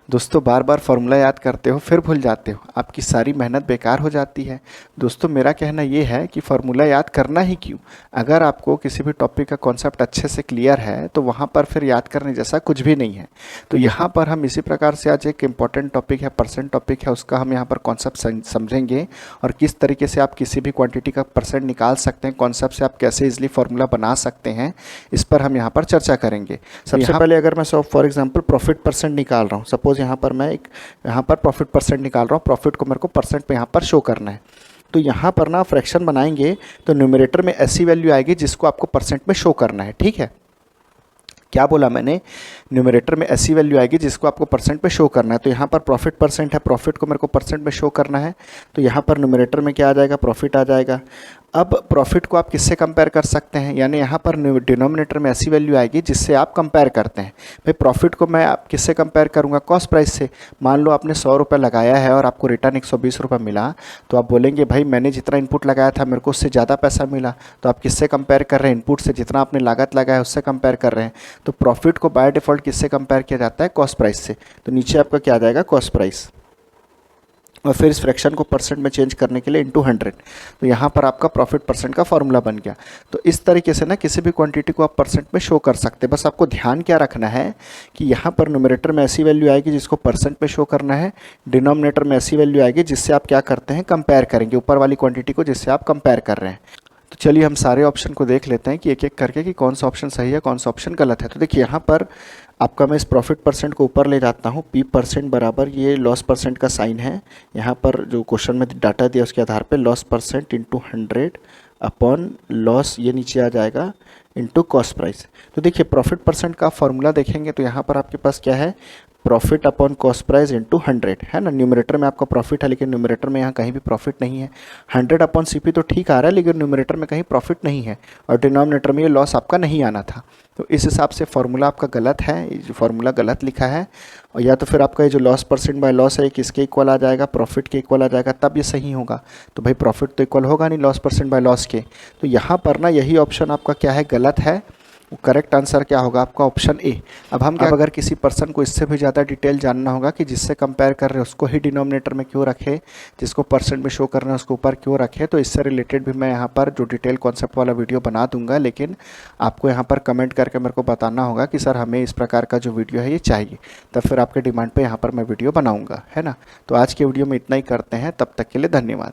दोस्तों बार बार फार्मूला याद करते हो फिर भूल जाते हो, आपकी सारी मेहनत बेकार हो जाती है। दोस्तों मेरा कहना ये है कि फार्मूला याद करना ही क्यों। अगर आपको किसी भी टॉपिक का कॉन्सेप्ट अच्छे से क्लियर है तो वहाँ पर फिर याद करने जैसा कुछ भी नहीं है। तो यहाँ पर हम इसी प्रकार से आज एक इम्पॉर्टेंट टॉपिक है, परसेंट टॉपिक है, उसका हम यहाँ पर कॉन्सेप्ट समझेंगे और किस तरीके से आप किसी भी क्वांटिटी का परसेंट निकाल सकते हैं, कॉन्सेप्ट से आप कैसे इजिली फार्मूला बना सकते हैं, इस पर हम यहाँ पर चर्चा करेंगे। सबसे पहले अगर मैं फॉर एग्जाम्पल प्रॉफिट परसेंट निकाल रहा हूँ, सपोज यहाँ पर मैं यहाँ पर प्रॉफिट परसेंट निकाल रहा हूँ, प्रॉफिट को मेरे को परसेंट पे यहाँ पर शो करना है। तो यहाँ पर ना फ्रैक्शन बनाएंगे तो न्यूमरेटर में ऐसी वैल्यू आएगी जिसको आपको परसेंट में शो करना है। ठीक है, क्या बोला मैंने, न्यूमरेटर में ऐसी वैल्यू आएगी जिसको आपको परसेंट पे शो करना है। तो यहाँ पर प्रॉफिट परसेंट है, प्रॉफिट को मेरे को परसेंट में शो करना है, तो यहाँ पर न्यूमरेटर में क्या आ जाएगा, प्रॉफिट आ जाएगा। अब प्रॉफिट को आप किससे कंपेयर कर सकते हैं, यानी यहाँ पर डिनोमिनेटर में ऐसी वैल्यू आएगी जिससे आप कंपेयर करते हैं। भाई प्रॉफिट को मैं आप किससे कंपेयर करूँगा, कॉस्ट प्राइस से। मान लो आपने 100 रुपये लगाया है और आपको रिटर्न 120 रुपये मिला, तो आप बोलेंगे भाई मैंने जितना इनपुट लगाया था मेरे को उससे ज़्यादा पैसा मिला। तो आप किससे कंपेयर कर रहे हैं, इनपुट से, जितना आपने लागत लगाया उससे कंपेयर कर रहे हैं। तो प्रॉफिट को बाय डिफ़ॉल्ट किससे कंपेयर किया जाता है, कॉस्ट प्राइस से। तो नीचे आपका क्या आ जाएगा, कॉस्ट प्राइस, और फिर इस फ्रैक्शन को परसेंट में चेंज करने के लिए इंटू 100। तो यहाँ पर आपका प्रॉफिट परसेंट का फॉर्मूला बन गया। तो इस तरीके से ना किसी भी क्वांटिटी को आप परसेंट में शो कर सकते हैं। बस आपको ध्यान क्या रखना है कि यहाँ पर न्यूमरेटर में ऐसी वैल्यू आएगी जिसको परसेंट में शो करना है, डिनोमिनेटर में ऐसी वैल्यू आएगी जिससे आप क्या करते हैं, कंपेयर करेंगे, ऊपर वाली क्वांटिटी को जिससे आप कंपेयर कर रहे हैं। तो चलिए हम सारे ऑप्शन को देख लेते हैं कि एक एक करके कि कौन सा ऑप्शन सही है कौन सा ऑप्शन गलत है। तो देखिए यहाँ पर आपका मैं इस प्रॉफिट परसेंट को ऊपर ले जाता हूँ, पी परसेंट बराबर ये लॉस परसेंट का साइन है। यहाँ पर जो क्वेश्चन में डाटा दिया उसके आधार पे loss percent into 100 upon loss, ये नीचे आ जाएगा, इंटू कॉस्ट प्राइस। तो देखिए प्रॉफिट परसेंट का फॉर्मूला देखेंगे तो यहाँ पर आपके पास क्या है, profit upon cost price into 100 है ना। न्यूमरेटर में आपका प्रॉफिट है लेकिन न्यूमरेटर में यहाँ कहीं भी प्रॉफिट नहीं है। 100 अपॉन सीपी तो ठीक आ रहा है लेकिन न्यूमरेटर में कहीं प्रॉफिट नहीं है और डिनोमिनेटर में ये लॉस आपका नहीं आना था। तो इस हिसाब से फार्मूला आपका गलत है, ये जो फार्मूला गलत लिखा है। और या तो फिर आपका ये जो लॉस परसेंट बाय लॉस है किसके इक्वल आ जाएगा, प्रॉफिट के इक्वल आ जाएगा, तब ये सही होगा। तो भाई प्रॉफिट तो इक्वल होगा नहीं लॉस परसेंट बाय लॉस के। तो यहाँ पर ना यही ऑप्शन आपका क्या है, गलत है। करेक्ट आंसर क्या होगा आपका, ऑप्शन ए। अब हम क्या, अगर किसी पर्सन को इससे भी ज़्यादा डिटेल जानना होगा कि जिससे कंपेयर कर रहे हैं उसको ही डिनोमिनेटर में क्यों रखे, जिसको परसेंट में शो करना है उसको ऊपर क्यों रखे, तो इससे रिलेटेड भी मैं यहाँ पर जो डिटेल कॉन्सेप्ट वाला वीडियो बना दूंगा। लेकिन आपको यहाँ पर कमेंट करके मेरे को बताना होगा कि सर हमें इस प्रकार का जो वीडियो है ये चाहिए, तब फिर आपके डिमांड पर यहाँ पर मैं वीडियो बनाऊँगा, है ना। तो आज के वीडियो में इतना ही करते हैं, तब तक के लिए धन्यवाद।